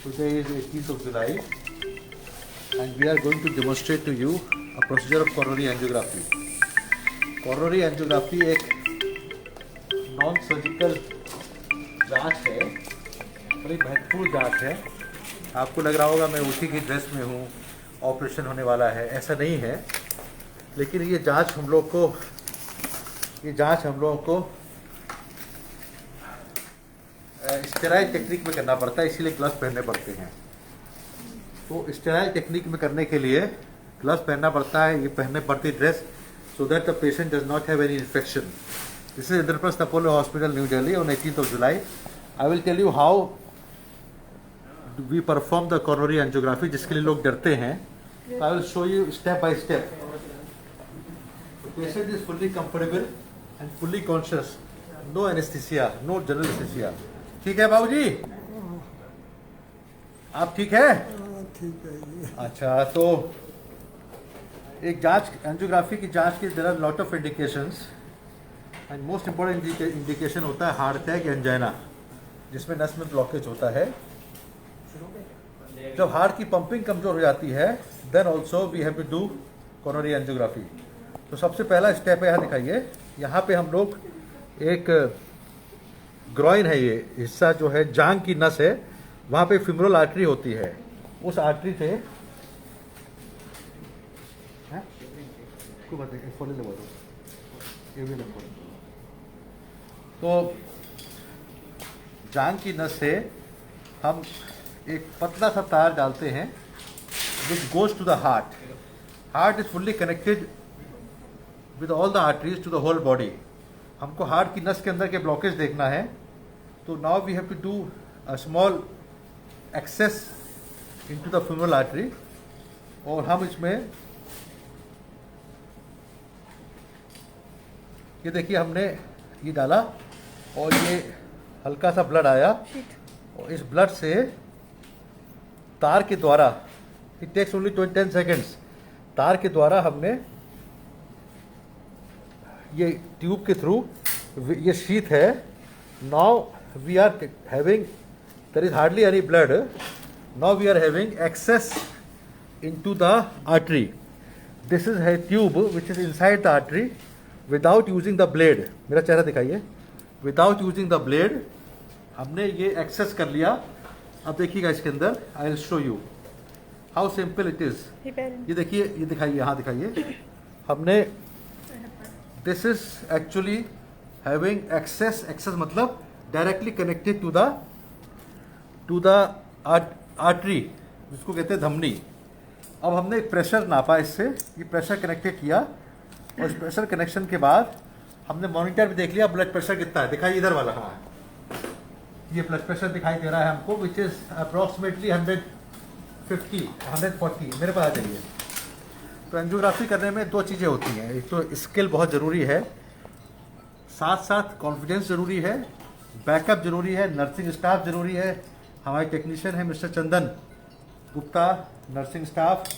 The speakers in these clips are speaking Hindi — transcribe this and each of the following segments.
Today is 18th of July and we are going to demonstrate to you a procedure of coronary angiography. Coronary angiography एक नॉन सर्जिकल जांच है, बड़ी महत्वपूर्ण जांच है। आपको लग रहा होगा मैं उसी की ड्रेस में हूँ, ऑपरेशन होने वाला है, ऐसा नहीं है। लेकिन ये जांच हम लोग को स्टेराइल टेक्निक में करना पड़ता है, इसीलिए ग्लव्स पहनने पड़ते हैं। तो स्टेराइल टेक्निक में करने के लिए ग्लव्स पहनना पड़ता है, ये पहनने पड़ती dress, so that the patient does not have any infection. This is Indraprasth Apollo Hospital, New Delhi on 18th of July. I will tell you how we perform the coronary angiography, जिसके लिए लोग डरते हैं। So I will show you step by step. The patient is fully comfortable and fully conscious. No anesthesia, no general anesthesia. ठीक है बाबूजी? आप ठीक है? ठीक है। अच्छा, तो एक जांच एंजियोग्राफी की जांच के there are lot of indications and most important indication होता है हार्ट अटैक या एंजाइना, जिसमें नस में ब्लॉकेज होता है। जब हार्ट की पंपिंग कमजोर हो जाती है then also we have to do coronary angiography. तो सबसे पहला स्टेप है, यहाँ दिखाइए, यहाँ पे हम लोग एक ग्रॉइन है, ये हिस्सा जो है जांग की नस है, वहाँ पे फिमरल आर्टरी होती है, उस आर्टरी से तो जांग की नस से हम एक पतला सा तार डालते हैं which goes to the heart. Heart is fully connected with all the arteries to the whole body. हमको हार्ट की नस के अंदर के ब्लॉकेज देखना है, तो now we have to do a small access into the femoral artery और हम इसमें ये देखिए हमने ये डाला और ये हल्का सा ब्लड आया और इस ब्लड से तार के द्वारा, इट टेक्स ओनली 10 सेकेंड्स, तार के द्वारा हमने ये ट्यूब के थ्रू, ये शीथ है, now we are having, there is hardly any blood, now we are having access into the artery. This is है tube which is inside the artery without using the blade. मेरा चेहरा दिखाइए, विदाउट यूजिंग द ब्लेड हमने ये एक्सेस कर लिया। अब देखिएगा इसके अंदर, I will show you how simple it is. ये देखिए, ये दिखाइए, यहाँ दिखाइए, हमने this is actually having access, access मतलब directly connected to the artery, जिसको कहते हैं धमनी। अब हमने एक प्रेशर नापा, इससे ये प्रेशर कनेक्टेड किया और इस प्रेशर कनेक्शन के बाद हमने मॉनिटर भी देख लिया ब्लड प्रेशर कितना है, दिखाइए इधर वाला, हाँ ये ब्लड प्रेशर दिखाई दे रहा है हमको, विच इज अप्रॉक्सीमेटली 150 140 मेरे पास आ जाइए। तो एंजियोग्राफी करने में दो चीज़ें होती हैं, एक तो स्किल बहुत ज़रूरी है, साथ साथ कॉन्फिडेंस ज़रूरी है, बैकअप ज़रूरी है, नर्सिंग स्टाफ ज़रूरी है। हमारे टेक्नीशियन है mister Chandan Gupta, nursing staff,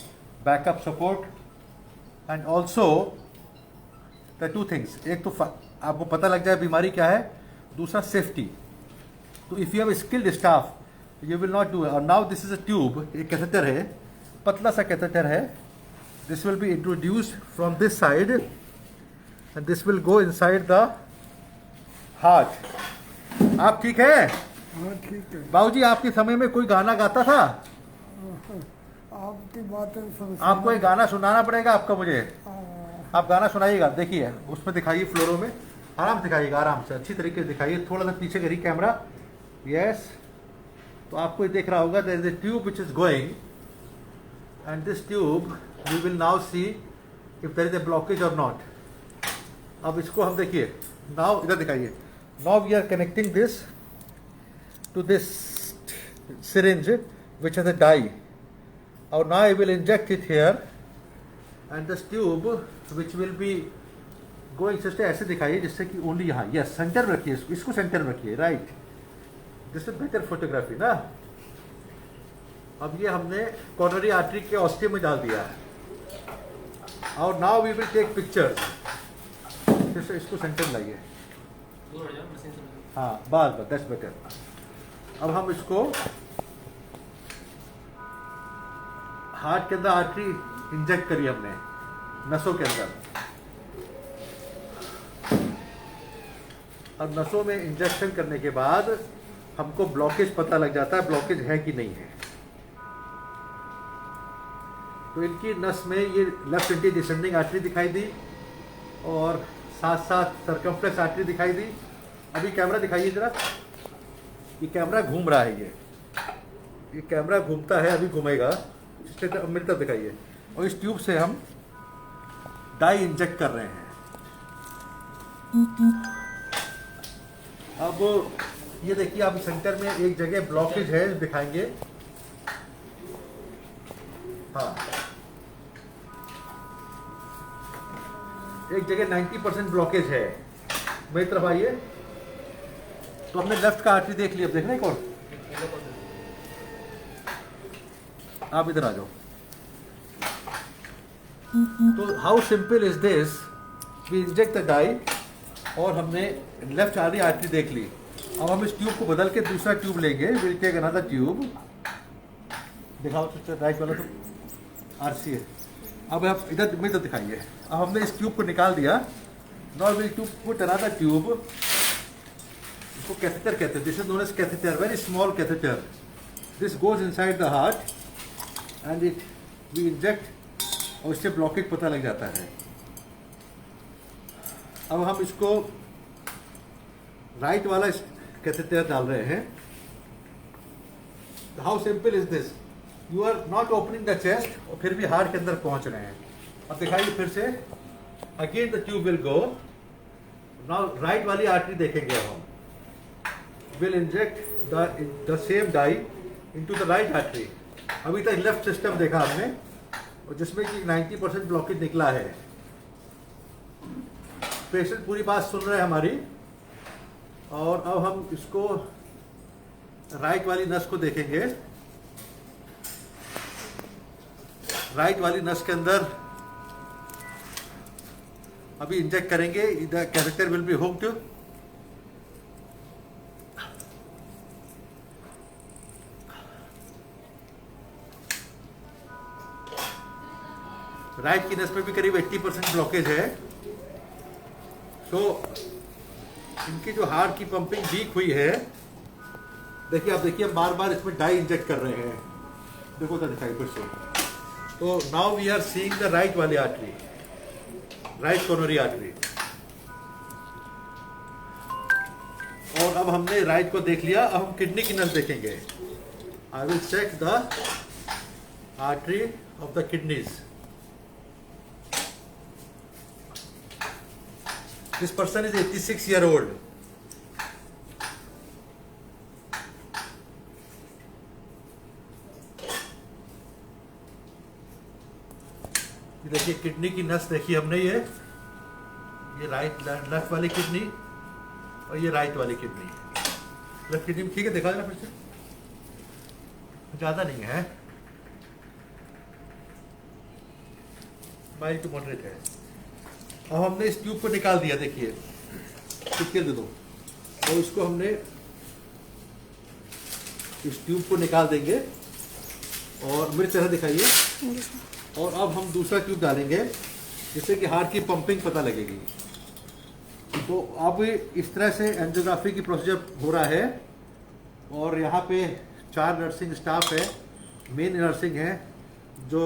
backup support and also the two things, एक तो आपको पता लग जाए बीमारी क्या है, दूसरा सेफ्टी। तो if you have skilled staff you will not do. और now this is a tube, एक कैथेटर है, पतला सा कैथेटर है, this will be introduced from this side and this will go inside the heart. आप ठीक है? हाँ ठीक है। बाबूजी आपके समय में कोई गाना गाता था? आपकी बातें सुन, आपको एक गाना सुनाना पड़ेगा आपका मुझे, आप गाना सुनाइएगा। देखिए उसमें दिखाइए, फ्लोरों में आराम से दिखाइएगा, आराम से अच्छी तरीके से दिखाइए, थोड़ा सा पीछे करिए कैमरा, यस। तो आपको ये देख रहा होगा, there is a tube which is going and this tube we will now see if there is a blockage और नॉट। अब इसको हम देखिए, नाउ इधर दिखाइए, now we are connecting this to this syringe which has a dye, और now I will inject it here and this tube which will be going, sister ऐसे दिखाइए जिससे कि ओनली यहाँ, यस सेंटर में रखिए, इसको सेंटर में रखिए, right, this is better photography ना। अब ये हमने कॉर्नरी आर्टरी के ऑस्टियम में डाल दिया है और now we will take pictures. Sister इसको सेंटर में लाइए, हाँ बस दैट्स बेटर। अब हम इसको हार्ट के अंदर आर्टरी इंजेक्ट करी हमने नसों के अंदर। अब नसों में इंजेक्शन करने के बाद हमको ब्लॉकेज पता लग जाता है, ब्लॉकेज है कि नहीं है। तो इनकी नस में ये लेफ्ट एंटी डिसेंडिंग आर्टरी दिखाई दी और साथ साथ सर्कमफ्लेक्स आर्टरी दिखाई दी। अभी कैमरा दिखाइए जरा, ये कैमरा घूम रहा है, ये कैमरा घूमता है, अभी घूमेगा। मेरी तरफ दिखाइए। और इस ट्यूब से हम डाई इंजेक्ट कर रहे हैं। अब ये देखिए, आप सेंटर में एक जगह ब्लॉकेज है, दिखाएंगे। हाँ, एक जगह 90% ब्लॉकेज है। मेरी तरफ आइए। तो हमने लेफ्ट का आर्टरी देख लिया, अब देखना एक और। आप इधर आ जाओ। तो how simple is this, we inject the dye और हमने लेफ्ट वाली आर्टरी देख ली। अब हम इस ट्यूब को बदल के दूसरा ट्यूब लेंगे। Will take another tube. दिखाओ राइट वाला, तो आरसी है। अब आप इधर में तो दिखाइए। अब हमने इस ट्यूब को निकाल दिया। Now will to put another tube. इसको कैथेटर कहते हैं। This is known as catheter, very small catheter. This goes inside the heart and it we inject और इससे ब्लॉकेज पता लग जाता है। अब हम इसको राइट वाला कैथेटर डाल रहे हैं। How simple is this, you are not opening the chest और फिर भी हार्ट के अंदर पहुंच रहे हैं। अब दिखाइए फिर से। Again the tube will go. Now right वाली आर्टरी देखेंगे। अब हम will inject the same dye into the right artery. अभी तक लेफ्ट सिस्टम देखा हमने और जिसमें कि 90% ब्लॉकेज निकला है। पेशेंट पूरी बात सुन रहे हैं हमारी। और अब हम इसको राइट वाली नस को देखेंगे। राइट वाली नस के अंदर अभी इंजेक्ट करेंगे। The catheter will be hooked. Right की नस में भी करीब 80% ब्लॉकेज है। तो इनकी जो हार्ट की पंपिंग वीक हुई है। देखिए, आप देखिए, हम बार बार इसमें डाई इंजेक्ट कर रहे हैं। देखो तो दिखाई फिर से। तो now we are seeing the right वाली आर्टरी, राइट कोरोनरी आर्टरी। और अब हमने राइट को देख लिया। अब हम किडनी की नस देखेंगे। I will check the artery of the kidneys. This person is 86 year old. ये देखिए, किडनी की नस देखी हमने। ये राइट लेफ्ट वाली किडनी और ये राइट वाली किडनी। लेफ्ट किडनी ठीक है, देखा जाना फिर से। ज्यादा नहीं है, माइल्ड टू मॉडरेट है। अब हमने इस ट्यूब को निकाल दिया। देखिए, टिक्के दे दो। और इसको हमने इस ट्यूब को निकाल देंगे और मेरी तरह दिखाइए। और अब हम दूसरा ट्यूब डालेंगे जिससे कि हार्ट की पंपिंग पता लगेगी। तो अब इस तरह से एंजियोग्राफी की प्रोसीजर हो रहा है। और यहाँ पे 4 नर्सिंग स्टाफ है, मेन नर्सिंग है जो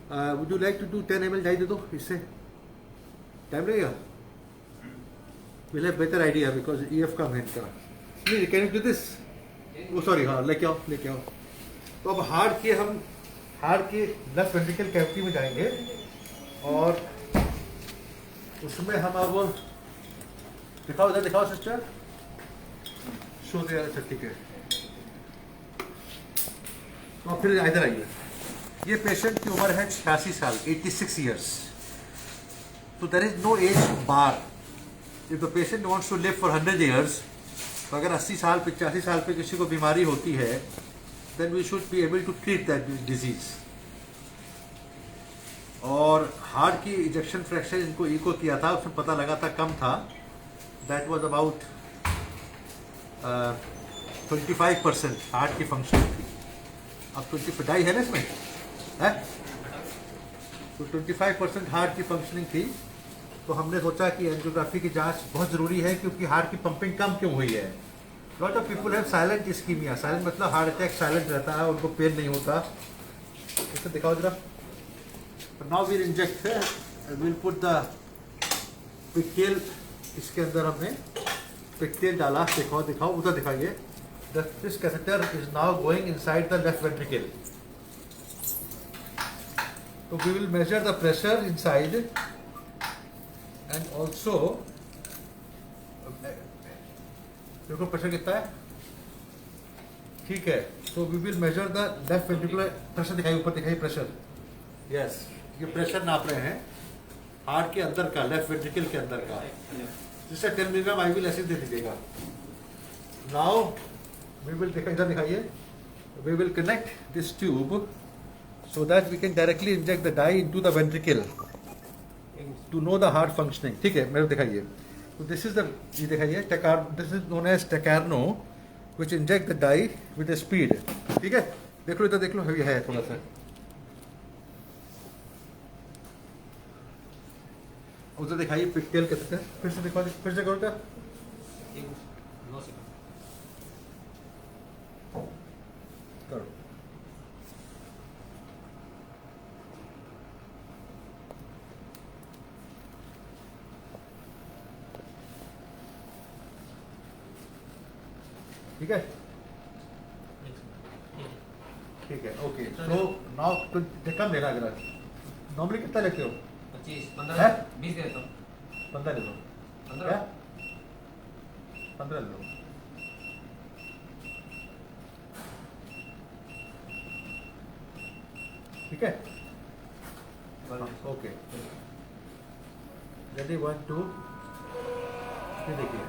would you like to do 10 ml dye दे दो। इससे टाइम लगेगा। Will have better idea because EF कम है इनका। नहीं, कैन यू डू दिस? वो सॉरी, हाँ, लेके आओ लेके आओ। तो अब हार्ट के लेफ्ट वेंट्रिकल कैविटी में जाएंगे और उसमें हम अब दिखाओ, इधर दिखाओ सिस्टर। शो दे। अच्छा, ठीक है। तो फिर इधर आइए। ये पेशेंट की उम्र है 86 साल, 86 ईयर्स। तो there is no age bar. If the patient wants to live for 100 years, तो अगर 80 साल 85 साल पे किसी को बीमारी होती है, then we should be able to treat that disease. और हार्ट की इजेक्शन फ्रैक्शन इनको इको किया था, उसमें पता लगा था कम था। दैट वाज अबाउट 25% हार्ट की फंक्शनिंग थी। अब 20 डाई है ना इसमें, है तो 25% हार्ट की फंक्शनिंग थी। तो हमने सोचा कि एंजियोग्राफी की जांच बहुत ज़रूरी है, क्योंकि हार्ट की पंपिंग कम क्यों हुई है। Lot of people have silent ischemia. Silent मतलब हार्ट अटैक साइलेंट रहता है, उनको पेन नहीं होता। इसे दिखाओ जरा। Now we'll inject, will put the pigtail. इसके अंदर हमने पिक्टेल डाला। दिखाओ दिखाओ, उधर दिखाइए। This catheter is now going inside the left ventricle. So we will measure the pressure inside and also देखो प्रेशर कितना है, ठीक है। तो we will measure the left ventricular pressure. दिखाइए ऊपर, दिखाइए प्रेशर। यस, ये प्रेशर नाप रहे हैं हार्ट के अंदर का, लेफ्ट वेंट्रिकल के अंदर का। जिससे 10 मिलीग्राम IV एसिड दे दीजिएगा। नाउ वी विल इधर दिखाइए, we will connect this tube so that we can directly inject the dye into the ventricle to know the heart functioning। ठीक है, मेरे को दिखाइए। तो दिस इज द, ये दिखाइए दिस इज नोन एज टेकार्नो which inject the dye with a speed। ठीक है, देख लो इधर, देख लो ये है थोड़ा सा। उधर दिखाइए पिक्टेल कैसे है, फिर से दिखाओ, फिर से करो क्या। करो। ठीक है, ठीक है, ओके। तो नाउ तो कम लेना, अगर नॉर्मली कितना लेते हो? 25, 15, 20 देता हूँ। 15 ले लो। 15? 15 ले लो। ठीक है, ओके। रेडी, 1 2, ये देखिए।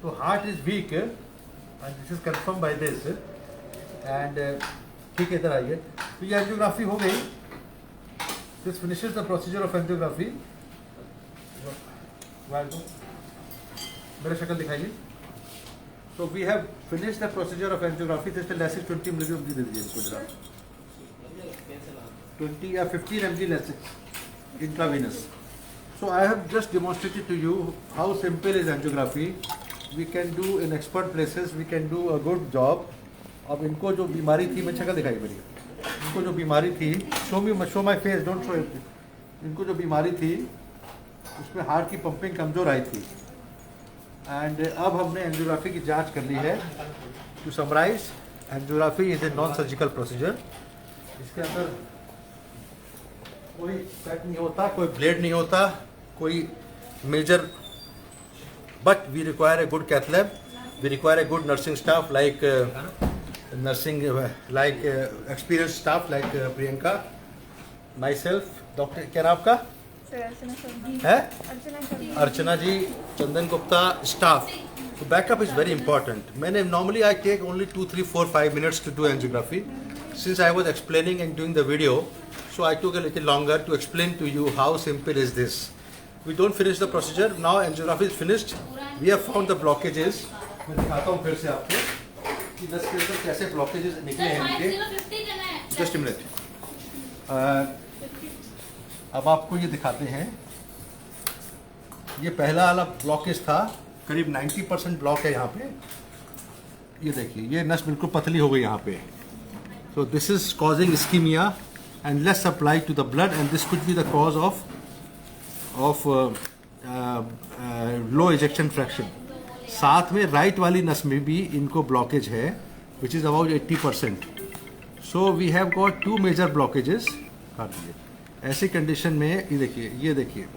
तो heart is weak and this is confirm by this and ठीक है, इधर आइए। तो ये एंजियोग्राफी हो गई। This finishes the procedure of angiography. मेरा शक्ल दिखाइए। तो we have finish the procedure of angiography. This Lasix 20 milligram दे दीजिए इसको जरा, 20 या 15 mg Lasix intravenous. So I have just demonstrated to you how simple is angiography. We can do in expert places, we can do a good job. अब इनको जो बीमारी थी, मैं शक्ल दिखाई मेरी, इनको जो बीमारी थी, show my face, don't show it. इनको जो बीमारी थी उसमें हार्ट की पंपिंग कमज़ोर आई थी एंड अब हमने एंजियोग्राफी की जांच कर ली है। To summarise, angiography is a non surgical procedure. इसके अंदर कोई सेट नहीं होता, कोई ब्लेड नहीं होता, कोई major, but we require a good cath lab, we require a good nursing staff like experience staff like Priyanka, myself, doctor क्या नाम आपका है? अर्चना जी, चंदन गुप्ता, स्टाफ। तो बैकअप इज वेरी इंपॉर्टेंट। मैंने normally I take only 2 3 4 5 minutes to do angiography. Since I was explaining and doing the video, so I took a little longer to explain to you how simple is this. We don't finish the procedure. Now angiography is finished. We have found the blockages. मैं दिखाता हूँ फिर से आपको कि नस के अंदर कैसे blockages निकले हैं इनके। Just a minute. अब आपको ये दिखाते हैं। ये पहला वाला ब्लॉकेज था, करीब 90% ब्लॉक है यहाँ पे। ये देखिए, ये नस बिल्कुल पतली हो गई यहाँ पे। So this is causing ischemia and less supply to the blood, and this could be the cause of low ejection fraction. साथ में राइट वाली नस में भी इनको ब्लॉकेज है, which is about 80%. So we have got 2 major blockages. ऐसी कंडीशन में ये देखिए, ये देखिए,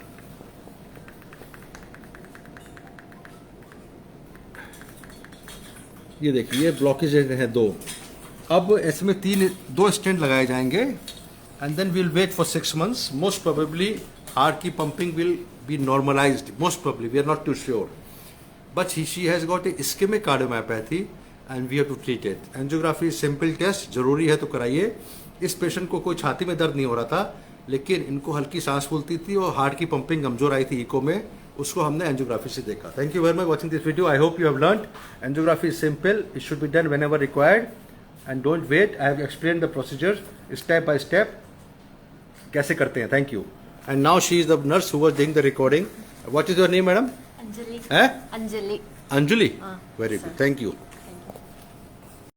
ये देखिए, ये ब्लॉकेज है 2। अब इसमें 2 स्टेंट लगाए जाएंगे and then we'll wait for 6 months. Most probably heart की pumping will be normalized, most probably, we are not too sure, but she has got a ischemic cardiomyopathy and we have to treat it. Angiography simple test, जरूरी है तो कराइए। इस पेशेंट को कोई छाती में दर्द नहीं हो रहा था, लेकिन इनको हल्की सांस फूलती थी और हार्ट की पंपिंग कमजोर आई थी इको में, उसको हमने एंजियोग्राफी से देखा. Thank you very much watching this video. I hope you have learned. Angiography is simple. It should be done whenever required and don't wait. I have explain the procedure step by step कैसे करते हैं. Thank you. And now she is the nurse who was doing the recording. What is your name madam? Anjali. है अंजलि. अंजलि. हाँ, very sir. Good. Thank you.